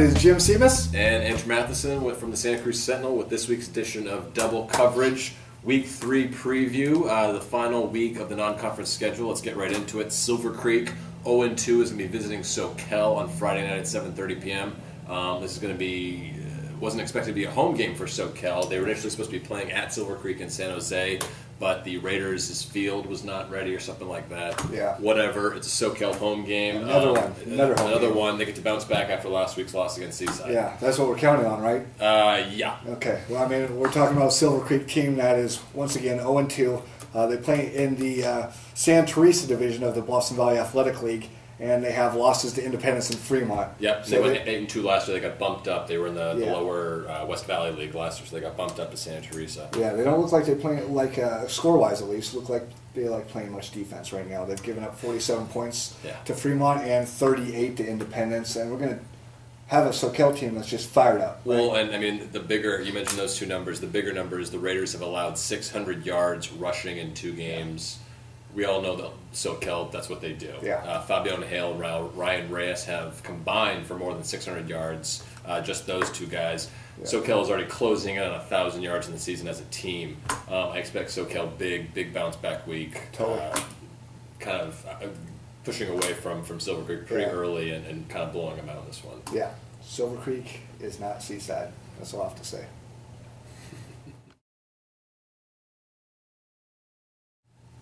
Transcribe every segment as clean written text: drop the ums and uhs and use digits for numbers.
is Jim Seamus. And Andrew Matheson from the Santa Cruz Sentinel with this week's edition of Double Coverage. Week 3 preview, the final week of the non-conference schedule. Let's get right into it. Silver Creek 0-2 is going to be visiting Soquel on Friday night at 7:30 p.m. This is going to be, wasn't expected to be a home game for Soquel. They were initially supposed to be playing at Silver Creek in San Jose, but the Raiders' field was not ready or something like that. Yeah. Whatever. It's a Soquel home game. Another one. They get to bounce back after last week's loss against Seaside. Yeah, that's what we're counting on, right? Yeah. Okay. Well, I mean, we're talking about a Silver Creek team that is, once again, 0-2. They play in the San Teresa division of the Boston Valley Athletic League, and they have losses to Independence and Fremont. Yep, so they went 8-2 last year. They got bumped up. They were in the lower West Valley League last year, so they got bumped up to Santa Teresa. Yeah, they don't look like they're playing, like score-wise at least, look like they like playing much defense right now. They've given up 47 points to Fremont and 38 to Independence, and we're going to have a Soquel team that's just fired up. Right? Well, and I mean, the bigger, you mentioned those two numbers, the bigger numbers, the Raiders have allowed 600 yards rushing in 2 games. Yeah. We all know that Soquel, that's what they do. Yeah. Fabian Hale and Ryan Reyes have combined for more than 600 yards, just those two guys. Yeah. Soquel is already closing in on 1,000 yards in the season as a team. I expect Soquel big bounce back week. Totally. Kind of pushing away from Silver Creek pretty early and kind of blowing them out in this one. Yeah. Silver Creek is not Seaside. That's all I have to say.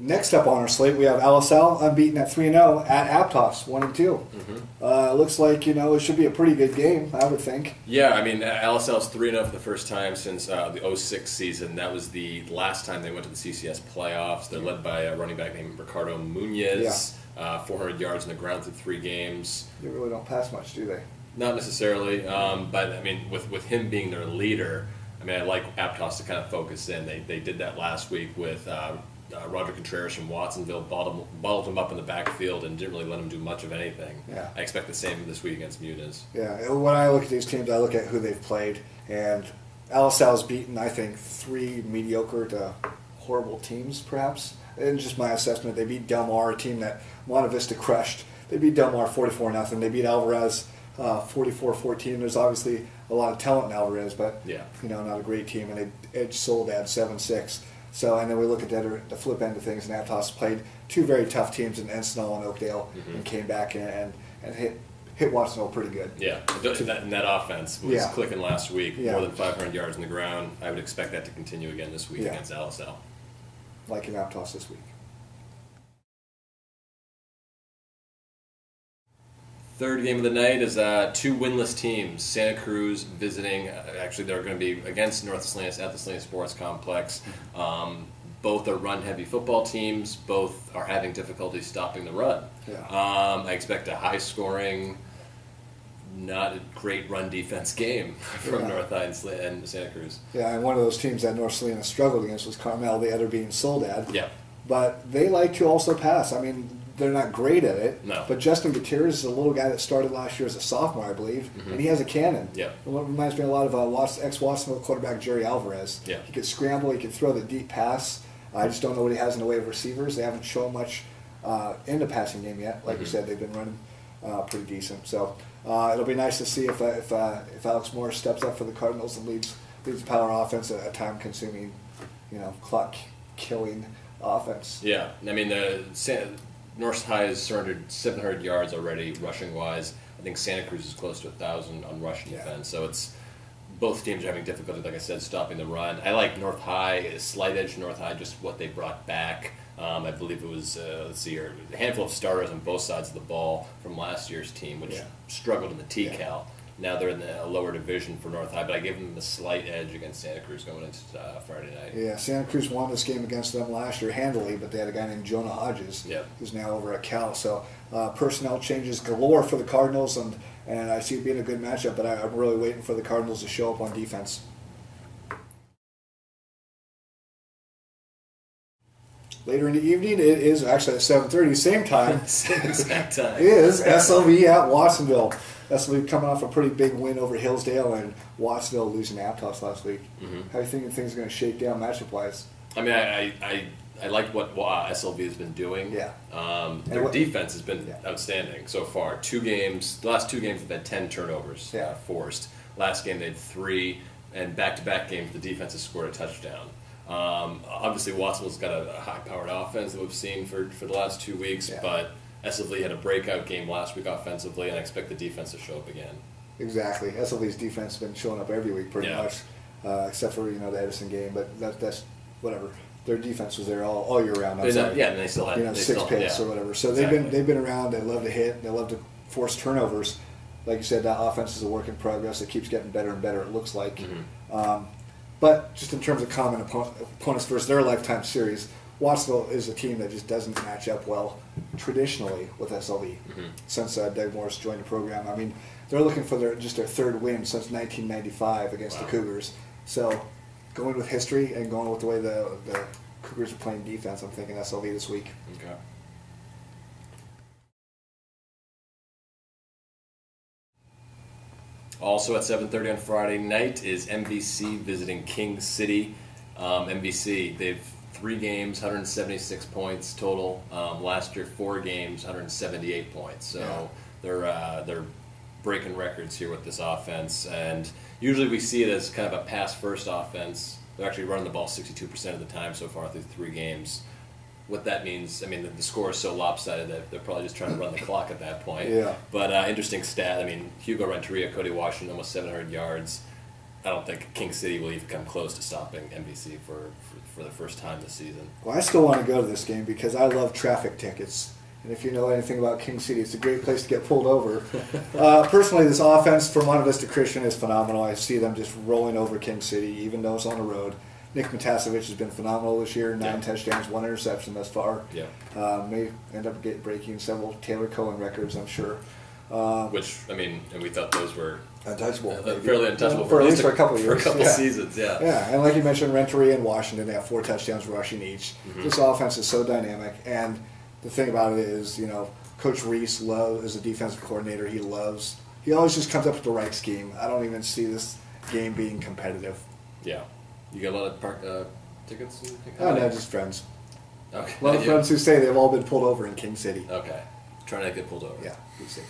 Next up on our slate, we have LSL unbeaten at 3-0 at Aptos, 1-2. Looks like, it should be a pretty good game, I would think. Yeah, I mean, LSL is 3-0 for the first time since the 06 season. That was the last time they went to the CCS playoffs. They're led by a running back named Ricardo Munoz, 400 yards on the ground through 3 games. They really don't pass much, do they? Not necessarily, but I mean, with him being their leader, I mean, I like Aptos to kind of focus in. They did that last week with Roger Contreras from Watsonville, bottled him up in the backfield and didn't really let him do much of anything. Yeah. I expect the same this week against Muniz. Yeah, when I look at these teams, I look at who they've played, and LSL's beaten, I think, 3 mediocre to horrible teams, perhaps. And just my assessment, they beat Del Mar, a team that Monte Vista crushed. They beat Del Mar 44-0. They beat Alvarez 44-14. There's obviously a lot of talent in Alvarez, but not a great team. And they edged Soledad 7-6. So, and then we look at the flip end of things, and Aptos played 2 very tough teams in Encinal and Oakdale, and came back and hit Watsonville pretty good. Yeah, that offense was clicking last week, more than 500 yards on the ground. I would expect that to continue again this week against LSL. Like in Aptos this week. Third game of the night is 2 winless teams. Santa Cruz visiting, actually they're going to be against North Salinas at the Salinas Sports Complex. Both are run-heavy football teams. Both are having difficulty stopping the run. Yeah. I expect a high-scoring, not a great run defense game from North High and Santa Cruz. Yeah, and one of those teams that North Salinas struggled against was Carmel, the other being Soledad. Yeah. But they like to also pass. I mean, they're not great at it. No. But Justin Gutierrez is a little guy that started last year as a sophomore, I believe, and he has a cannon. Yeah. It reminds me a lot of ex-Watsonville quarterback Jerry Alvarez. Yeah. He could scramble. He could throw the deep pass. I just don't know what he has in the way of receivers. They haven't shown much in the passing game yet. Like you said, they've been running pretty decent. So it'll be nice to see if Alex Moore steps up for the Cardinals and leads the power offense, a time-consuming, clock-killing offense. Yeah. I mean, North High is 700 yards already rushing-wise. I think Santa Cruz is close to 1,000 on rushing defense. So it's both teams are having difficulty, like I said, stopping the run. I like North High, slight edge to North High, just what they brought back. I believe it was, a handful of starters on both sides of the ball from last year's team, which struggled in the TCAL. Now they're in the lower division for North High, but I gave them a slight edge against Santa Cruz going into Friday night. Yeah, Santa Cruz won this game against them last year handily, but they had a guy named Jonah Hodges, who's now over at Cal. So personnel changes galore for the Cardinals, and I see it being a good matchup, but I'm really waiting for the Cardinals to show up on defense. Later in the evening, it is actually at 7:30, same time. Same exact time. It is SLV at Watsonville. SLV coming off a pretty big win over Hillsdale, and Watsonville losing to Aptos last week. How do you think things are going to shake down matchup-wise? I mean, I I like what SLV has been doing. Yeah. Their defense has been outstanding so far. The last two games, they've had 10 turnovers forced. Last game, they had 3, and back-to-back games, the defense has scored a touchdown. Obviously, Watsonville's got a high-powered offense that we've seen for the last 2 weeks, but SLV had a breakout game last week offensively, and I expect the defense to show up again. Exactly. SLV's defense has been showing up every week pretty much, except for the Edison game, but that's whatever. Their defense was there all year round. And they still had 6 picks or whatever. So they've been around. They love to hit. They love to force turnovers. Like you said, that offense is a work in progress. It keeps getting better and better. It looks like. But just in terms of common opponents versus their lifetime series, Watsonville is a team that just doesn't match up well traditionally with SLV since Doug Morris joined the program. I mean, they're looking for their 3rd win since 1995 against the Cougars. So going with history and going with the way the Cougars are playing defense, I'm thinking SLV this week. Okay. Also at 7:30 on Friday night is MVC visiting King City. MVC, they've 3 games, 176 points total. Last year, 4 games, 178 points. So they're breaking records here with this offense. And usually we see it as kind of a pass-first offense. They're actually running the ball 62% of the time so far through 3 games. What that means, I mean, the score is so lopsided that they're probably just trying to run the clock at that point. Yeah. But interesting stat, I mean, Hugo Renteria, Cody Washington, almost 700 yards. I don't think King City will even come close to stopping MVC for the first time this season. Well, I still want to go to this game because I love traffic tickets. And if you know anything about King City, it's a great place to get pulled over. Personally, this offense from Monte Vista Christian is phenomenal. I see them just rolling over King City, even though it's on the road. Nick Matasevich has been phenomenal this year. 9 touchdowns, 1 interception thus far. Yeah. May end up breaking several Taylor Cohen records, I'm sure. Which, I mean, and we thought those were untouchable. Fairly untouchable for at least for a couple of years. For a couple seasons, yeah. Yeah, and like you mentioned, Renteria and Washington, they have 4 touchdowns rushing each. This offense is so dynamic, and the thing about it is, Coach Reese is a defensive coordinator. He always just comes up with the right scheme. I don't even see this game being competitive. Yeah. You got a lot of park tickets? Oh, no, just friends. Okay. A lot of friends who say they've all been pulled over in King City. Okay. Trying not to get pulled over. Yeah, be safe.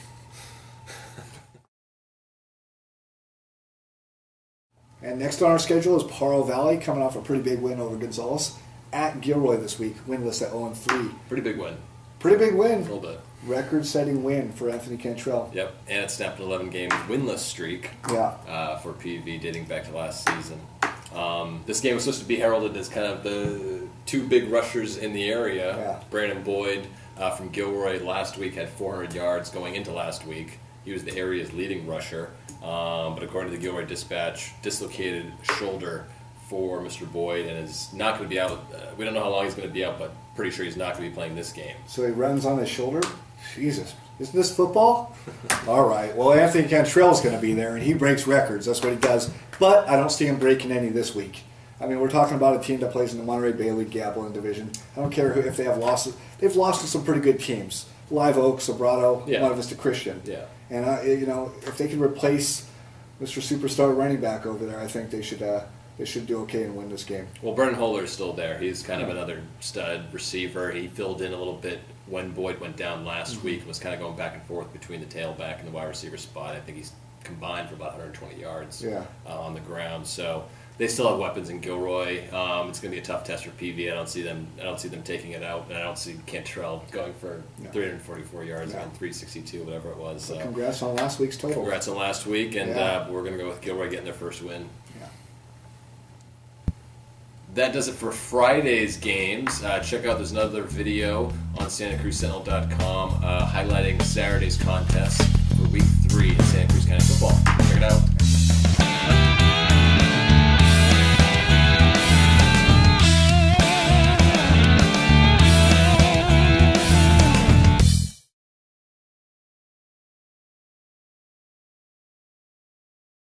And next on our schedule is Paro Valley, coming off a pretty big win over Gonzales at Gilroy this week, winless at 0-3. Pretty big win. Pretty big win. A little bit. Record-setting win for Anthony Cantrell. Yep, and it snapped an 11-game winless streak for PV dating back to last season. This game was supposed to be heralded as kind of the 2 big rushers in the area. Yeah. Brandon Boyd from Gilroy last week had 400 yards going into last week. He was the area's leading rusher. But according to the Gilroy Dispatch, dislocated shoulder for Mr. Boyd and is not going to be out. We don't know how long he's going to be out, but pretty sure he's not going to be playing this game. So he runs on his shoulder? Jesus. Isn't this football? All right. Well, Anthony Cantrell's going to be there, and he breaks records. That's what he does. But I don't see him breaking any this week. I mean, we're talking about a team that plays in the Monterey Bay League Gatlin Division. I don't care if they have lost. They've lost to some pretty good teams. Live Oak, Sobrato, Monte Vista Christian. Yeah. And, if they can replace Mr. Superstar running back over there, I think they should do okay and win this game. Well, Brennan Holler is still there. He's kind of another stud receiver. He filled in a little bit when Boyd went down last week and was kind of going back and forth between the tailback and the wide receiver spot. I think he's combined for about 120 yards on the ground. So they still have weapons in Gilroy. It's going to be a tough test for PV. I don't see them taking it out, and I don't see Cantrell going for 344 yards and 362, whatever it was. So congrats on last week's total. Congrats on last week, and we're going to go with Gilroy getting their first win. That does it for Friday's games. Check out, there's another video on SantaCruzSentinel.com highlighting Saturday's contest for Week 3 in Santa Cruz County football. Check it out.